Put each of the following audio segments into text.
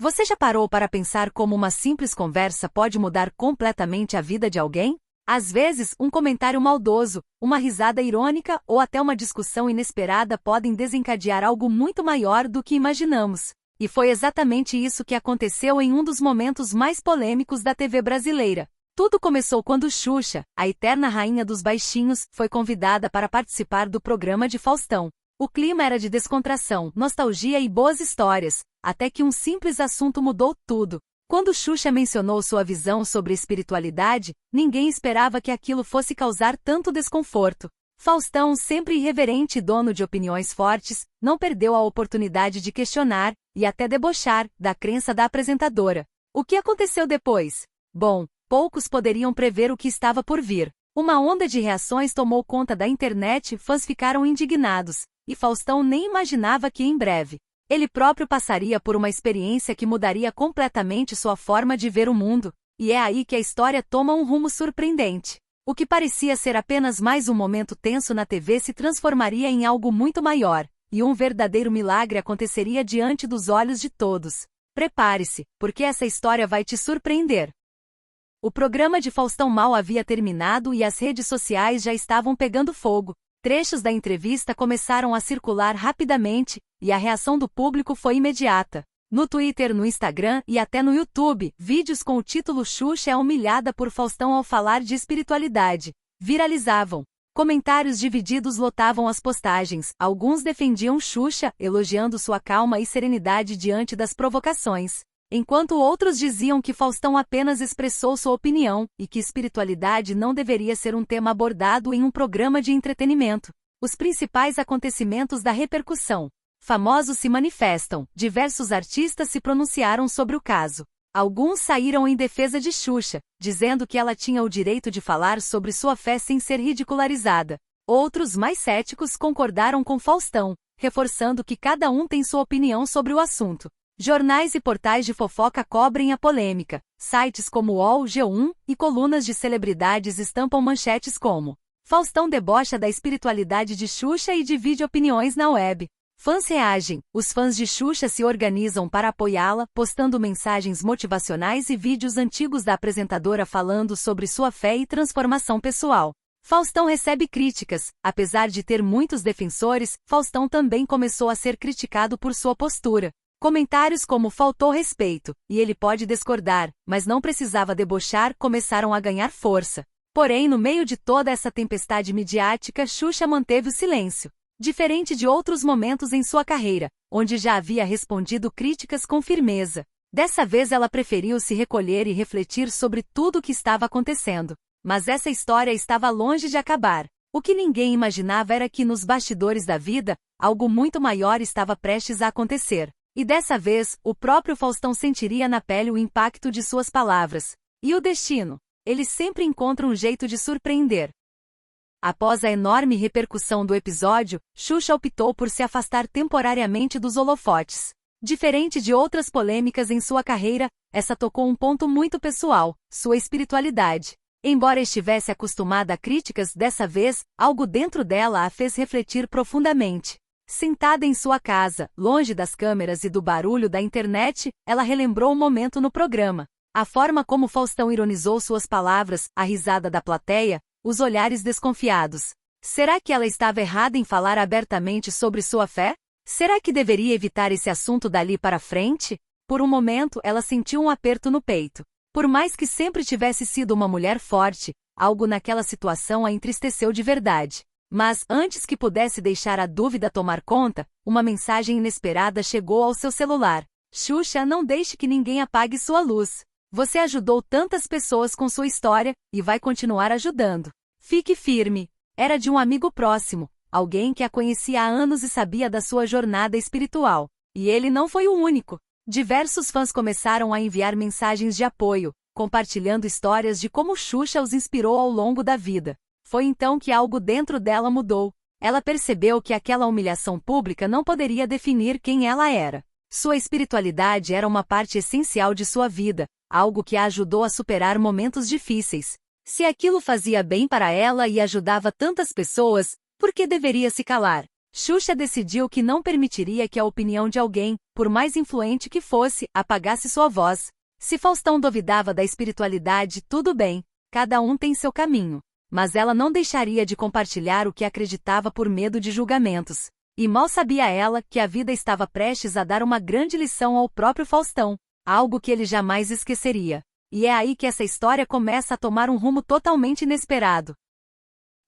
Você já parou para pensar como uma simples conversa pode mudar completamente a vida de alguém? Às vezes, um comentário maldoso, uma risada irônica ou até uma discussão inesperada podem desencadear algo muito maior do que imaginamos. E foi exatamente isso que aconteceu em um dos momentos mais polêmicos da TV brasileira. Tudo começou quando Xuxa, a eterna rainha dos baixinhos, foi convidada para participar do programa de Faustão. O clima era de descontração, nostalgia e boas histórias, até que um simples assunto mudou tudo. Quando Xuxa mencionou sua visão sobre espiritualidade, ninguém esperava que aquilo fosse causar tanto desconforto. Faustão, sempre irreverente e dono de opiniões fortes, não perdeu a oportunidade de questionar, e até debochar, da crença da apresentadora. O que aconteceu depois? Bom, poucos poderiam prever o que estava por vir. Uma onda de reações tomou conta da internet, fãs ficaram indignados, e Faustão nem imaginava que em breve ele próprio passaria por uma experiência que mudaria completamente sua forma de ver o mundo, e é aí que a história toma um rumo surpreendente. O que parecia ser apenas mais um momento tenso na TV se transformaria em algo muito maior, e um verdadeiro milagre aconteceria diante dos olhos de todos. Prepare-se, porque essa história vai te surpreender. O programa de Faustão mal havia terminado e as redes sociais já estavam pegando fogo. Trechos da entrevista começaram a circular rapidamente, e a reação do público foi imediata. No Twitter, no Instagram e até no YouTube, vídeos com o título "Xuxa é humilhada por Faustão ao falar de espiritualidade" viralizavam. Comentários divididos lotavam as postagens. Alguns defendiam Xuxa, elogiando sua calma e serenidade diante das provocações, enquanto outros diziam que Faustão apenas expressou sua opinião e que espiritualidade não deveria ser um tema abordado em um programa de entretenimento. Os principais acontecimentos da repercussão. Famosos se manifestam, diversos artistas se pronunciaram sobre o caso. Alguns saíram em defesa de Xuxa, dizendo que ela tinha o direito de falar sobre sua fé sem ser ridicularizada. Outros, mais céticos, concordaram com Faustão, reforçando que cada um tem sua opinião sobre o assunto. Jornais e portais de fofoca cobrem a polêmica. Sites como UOL, G1 e colunas de celebridades estampam manchetes como: Faustão debocha da espiritualidade de Xuxa e divide opiniões na web. Fãs reagem. Os fãs de Xuxa se organizam para apoiá-la, postando mensagens motivacionais e vídeos antigos da apresentadora falando sobre sua fé e transformação pessoal. Faustão recebe críticas. Apesar de ter muitos defensores, Faustão também começou a ser criticado por sua postura. Comentários como "faltou respeito" e "ele pode discordar, mas não precisava debochar" começaram a ganhar força. Porém, no meio de toda essa tempestade midiática, Xuxa manteve o silêncio. Diferente de outros momentos em sua carreira, onde já havia respondido críticas com firmeza. Dessa vez ela preferiu se recolher e refletir sobre tudo o que estava acontecendo. Mas essa história estava longe de acabar. O que ninguém imaginava era que nos bastidores da vida, algo muito maior estava prestes a acontecer. E dessa vez, o próprio Faustão sentiria na pele o impacto de suas palavras. E o destino? Ele sempre encontra um jeito de surpreender. Após a enorme repercussão do episódio, Xuxa optou por se afastar temporariamente dos holofotes. Diferente de outras polêmicas em sua carreira, essa tocou um ponto muito pessoal: sua espiritualidade. Embora estivesse acostumada a críticas, dessa vez, algo dentro dela a fez refletir profundamente. Sentada em sua casa, longe das câmeras e do barulho da internet, ela relembrou o momento no programa. A forma como Faustão ironizou suas palavras, a risada da plateia, os olhares desconfiados. Será que ela estava errada em falar abertamente sobre sua fé? Será que deveria evitar esse assunto dali para frente? Por um momento, ela sentiu um aperto no peito. Por mais que sempre tivesse sido uma mulher forte, algo naquela situação a entristeceu de verdade. Mas, antes que pudesse deixar a dúvida tomar conta, uma mensagem inesperada chegou ao seu celular. Xuxa, não deixe que ninguém apague sua luz. Você ajudou tantas pessoas com sua história, e vai continuar ajudando. Fique firme. Era de um amigo próximo, alguém que a conhecia há anos e sabia da sua jornada espiritual. E ele não foi o único. Diversos fãs começaram a enviar mensagens de apoio, compartilhando histórias de como Xuxa os inspirou ao longo da vida. Foi então que algo dentro dela mudou. Ela percebeu que aquela humilhação pública não poderia definir quem ela era. Sua espiritualidade era uma parte essencial de sua vida, algo que a ajudou a superar momentos difíceis. Se aquilo fazia bem para ela e ajudava tantas pessoas, por que deveria se calar? Xuxa decidiu que não permitiria que a opinião de alguém, por mais influente que fosse, apagasse sua voz. Se Faustão duvidava da espiritualidade, tudo bem, cada um tem seu caminho. Mas ela não deixaria de compartilhar o que acreditava por medo de julgamentos. E mal sabia ela que a vida estava prestes a dar uma grande lição ao próprio Faustão, algo que ele jamais esqueceria. E é aí que essa história começa a tomar um rumo totalmente inesperado.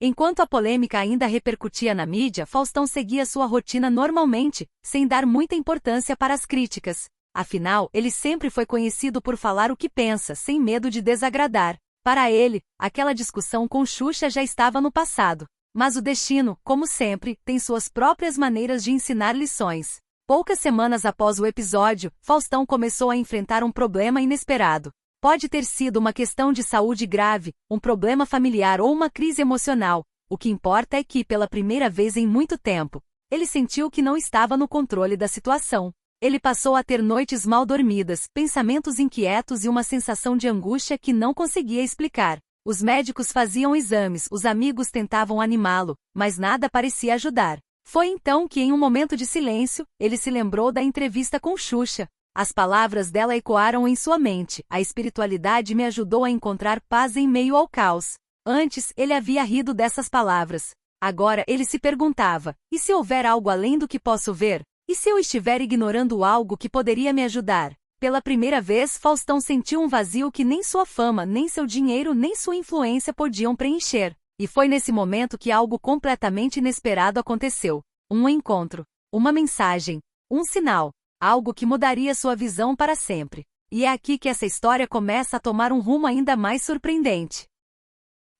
Enquanto a polêmica ainda repercutia na mídia, Faustão seguia sua rotina normalmente, sem dar muita importância para as críticas. Afinal, ele sempre foi conhecido por falar o que pensa, sem medo de desagradar. Para ele, aquela discussão com Xuxa já estava no passado. Mas o destino, como sempre, tem suas próprias maneiras de ensinar lições. Poucas semanas após o episódio, Faustão começou a enfrentar um problema inesperado. Pode ter sido uma questão de saúde grave, um problema familiar ou uma crise emocional. O que importa é que, pela primeira vez em muito tempo, ele sentiu que não estava no controle da situação. Ele passou a ter noites mal dormidas, pensamentos inquietos e uma sensação de angústia que não conseguia explicar. Os médicos faziam exames, os amigos tentavam animá-lo, mas nada parecia ajudar. Foi então que, em um momento de silêncio, ele se lembrou da entrevista com Xuxa. As palavras dela ecoaram em sua mente. A espiritualidade me ajudou a encontrar paz em meio ao caos. Antes, ele havia rido dessas palavras. Agora, ele se perguntava, e se houver algo além do que posso ver? E se eu estiver ignorando algo que poderia me ajudar? Pela primeira vez, Faustão sentiu um vazio que nem sua fama, nem seu dinheiro, nem sua influência podiam preencher. E foi nesse momento que algo completamente inesperado aconteceu. Um encontro, uma mensagem, um sinal. Algo que mudaria sua visão para sempre. E é aqui que essa história começa a tomar um rumo ainda mais surpreendente.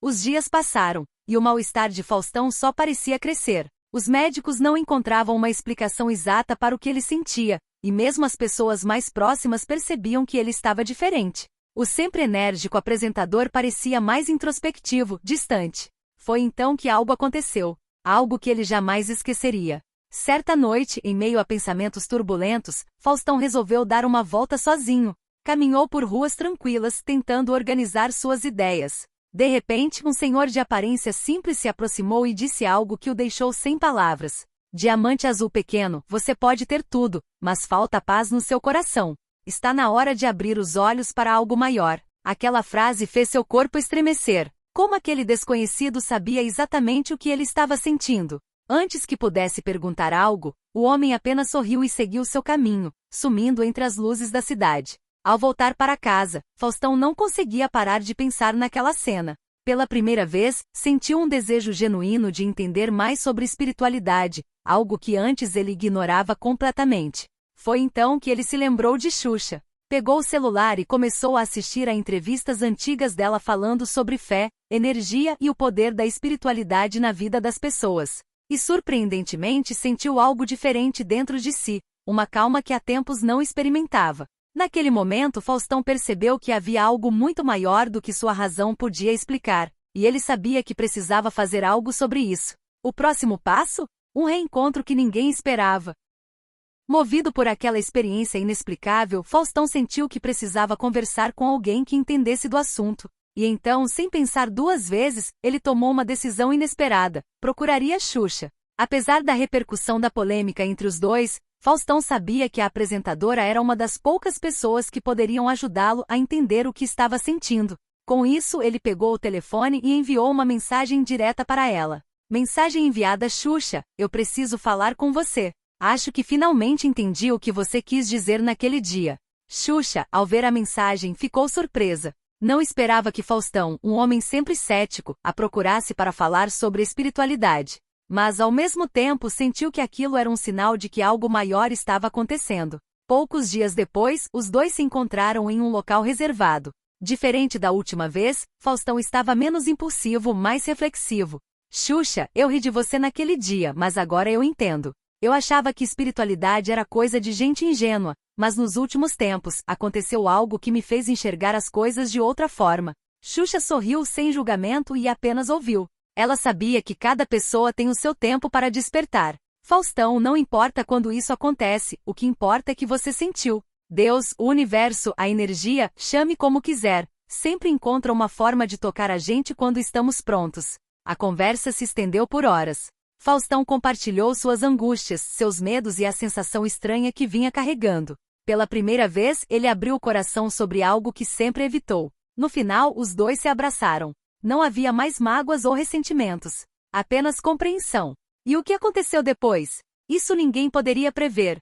Os dias passaram, e o mal-estar de Faustão só parecia crescer. Os médicos não encontravam uma explicação exata para o que ele sentia, e mesmo as pessoas mais próximas percebiam que ele estava diferente. O sempre enérgico apresentador parecia mais introspectivo, distante. Foi então que algo aconteceu, algo que ele jamais esqueceria. Certa noite, em meio a pensamentos turbulentos, Faustão resolveu dar uma volta sozinho. Caminhou por ruas tranquilas, tentando organizar suas ideias. De repente, um senhor de aparência simples se aproximou e disse algo que o deixou sem palavras. Diamante azul pequeno, você pode ter tudo, mas falta paz no seu coração. Está na hora de abrir os olhos para algo maior. Aquela frase fez seu corpo estremecer. Como aquele desconhecido sabia exatamente o que ele estava sentindo? Antes que pudesse perguntar algo, o homem apenas sorriu e seguiu seu caminho, sumindo entre as luzes da cidade. Ao voltar para casa, Faustão não conseguia parar de pensar naquela cena. Pela primeira vez, sentiu um desejo genuíno de entender mais sobre espiritualidade, algo que antes ele ignorava completamente. Foi então que ele se lembrou de Xuxa. Pegou o celular e começou a assistir a entrevistas antigas dela falando sobre fé, energia e o poder da espiritualidade na vida das pessoas. E surpreendentemente sentiu algo diferente dentro de si, uma calma que há tempos não experimentava. Naquele momento, Faustão percebeu que havia algo muito maior do que sua razão podia explicar, e ele sabia que precisava fazer algo sobre isso. O próximo passo? Um reencontro que ninguém esperava. Movido por aquela experiência inexplicável, Faustão sentiu que precisava conversar com alguém que entendesse do assunto. E então, sem pensar duas vezes, ele tomou uma decisão inesperada: procuraria Xuxa. Apesar da repercussão da polêmica entre os dois, Faustão sabia que a apresentadora era uma das poucas pessoas que poderiam ajudá-lo a entender o que estava sentindo. Com isso, ele pegou o telefone e enviou uma mensagem direta para ela. Mensagem enviada: Xuxa, eu preciso falar com você. Acho que finalmente entendi o que você quis dizer naquele dia. Xuxa, ao ver a mensagem, ficou surpresa. Não esperava que Faustão, um homem sempre cético, a procurasse para falar sobre espiritualidade. Mas ao mesmo tempo sentiu que aquilo era um sinal de que algo maior estava acontecendo. Poucos dias depois, os dois se encontraram em um local reservado. Diferente da última vez, Faustão estava menos impulsivo, mais reflexivo. Xuxa, eu ri de você naquele dia, mas agora eu entendo. Eu achava que espiritualidade era coisa de gente ingênua, mas nos últimos tempos, aconteceu algo que me fez enxergar as coisas de outra forma. Xuxa sorriu sem julgamento e apenas ouviu. Ela sabia que cada pessoa tem o seu tempo para despertar. Faustão, não importa quando isso acontece, o que importa é que você sentiu. Deus, o universo, a energia, chame como quiser, sempre encontra uma forma de tocar a gente quando estamos prontos. A conversa se estendeu por horas. Faustão compartilhou suas angústias, seus medos e a sensação estranha que vinha carregando. Pela primeira vez, ele abriu o coração sobre algo que sempre evitou. No final, os dois se abraçaram. Não havia mais mágoas ou ressentimentos. Apenas compreensão. E o que aconteceu depois? Isso ninguém poderia prever.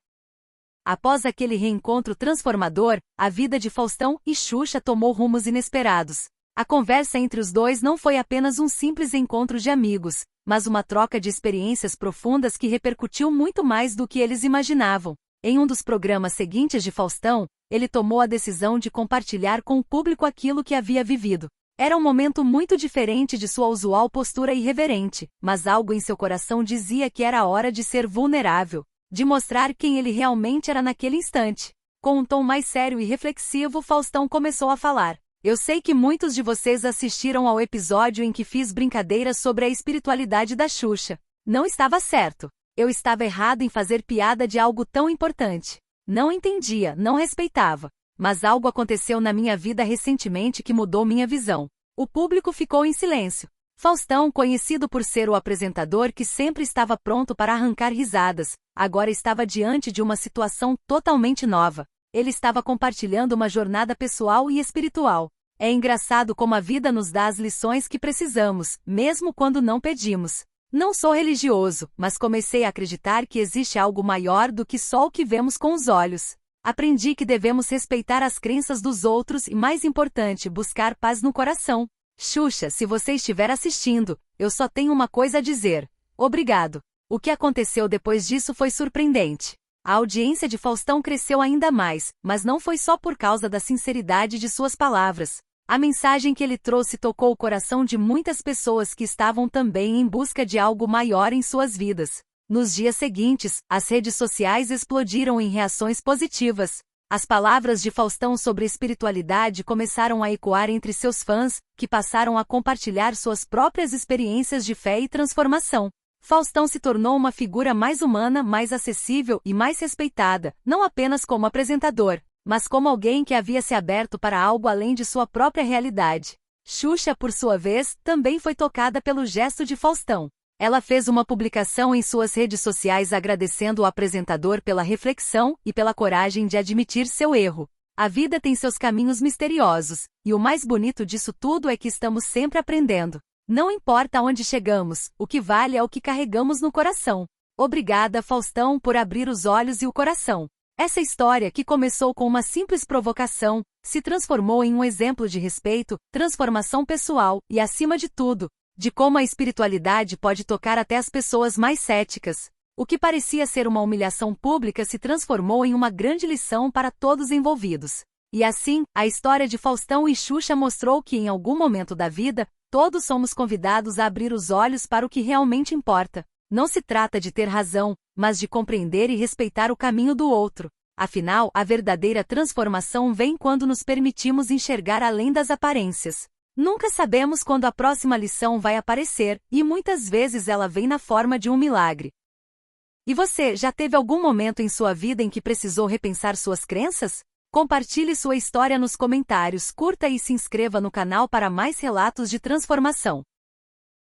Após aquele reencontro transformador, a vida de Faustão e Xuxa tomou rumos inesperados. A conversa entre os dois não foi apenas um simples encontro de amigos, mas uma troca de experiências profundas que repercutiu muito mais do que eles imaginavam. Em um dos programas seguintes de Faustão, ele tomou a decisão de compartilhar com o público aquilo que havia vivido. Era um momento muito diferente de sua usual postura irreverente, mas algo em seu coração dizia que era hora de ser vulnerável, de mostrar quem ele realmente era naquele instante. Com um tom mais sério e reflexivo, Faustão começou a falar. Eu sei que muitos de vocês assistiram ao episódio em que fiz brincadeiras sobre a espiritualidade da Xuxa. Não estava certo. Eu estava errado em fazer piada de algo tão importante. Não entendia, não respeitava. Mas algo aconteceu na minha vida recentemente que mudou minha visão. O público ficou em silêncio. Faustão, conhecido por ser o apresentador que sempre estava pronto para arrancar risadas, agora estava diante de uma situação totalmente nova. Ele estava compartilhando uma jornada pessoal e espiritual. É engraçado como a vida nos dá as lições que precisamos, mesmo quando não pedimos. Não sou religioso, mas comecei a acreditar que existe algo maior do que só o que vemos com os olhos. Aprendi que devemos respeitar as crenças dos outros e, mais importante, buscar paz no coração. Xuxa, se você estiver assistindo, eu só tenho uma coisa a dizer. Obrigado. O que aconteceu depois disso foi surpreendente. A audiência de Faustão cresceu ainda mais, mas não foi só por causa da sinceridade de suas palavras. A mensagem que ele trouxe tocou o coração de muitas pessoas que estavam também em busca de algo maior em suas vidas. Nos dias seguintes, as redes sociais explodiram em reações positivas. As palavras de Faustão sobre espiritualidade começaram a ecoar entre seus fãs, que passaram a compartilhar suas próprias experiências de fé e transformação. Faustão se tornou uma figura mais humana, mais acessível e mais respeitada, não apenas como apresentador, mas como alguém que havia se aberto para algo além de sua própria realidade. Xuxa, por sua vez, também foi tocada pelo gesto de Faustão. Ela fez uma publicação em suas redes sociais agradecendo o apresentador pela reflexão e pela coragem de admitir seu erro. A vida tem seus caminhos misteriosos, e o mais bonito disso tudo é que estamos sempre aprendendo. Não importa onde chegamos, o que vale é o que carregamos no coração. Obrigada, Faustão, por abrir os olhos e o coração. Essa história, que começou com uma simples provocação, se transformou em um exemplo de respeito, transformação pessoal e, acima de tudo, de como a espiritualidade pode tocar até as pessoas mais céticas. O que parecia ser uma humilhação pública se transformou em uma grande lição para todos envolvidos. E assim, a história de Faustão e Xuxa mostrou que em algum momento da vida, todos somos convidados a abrir os olhos para o que realmente importa. Não se trata de ter razão, mas de compreender e respeitar o caminho do outro. Afinal, a verdadeira transformação vem quando nos permitimos enxergar além das aparências. Nunca sabemos quando a próxima lição vai aparecer, e muitas vezes ela vem na forma de um milagre. E você, já teve algum momento em sua vida em que precisou repensar suas crenças? Compartilhe sua história nos comentários, curta e se inscreva no canal para mais relatos de transformação.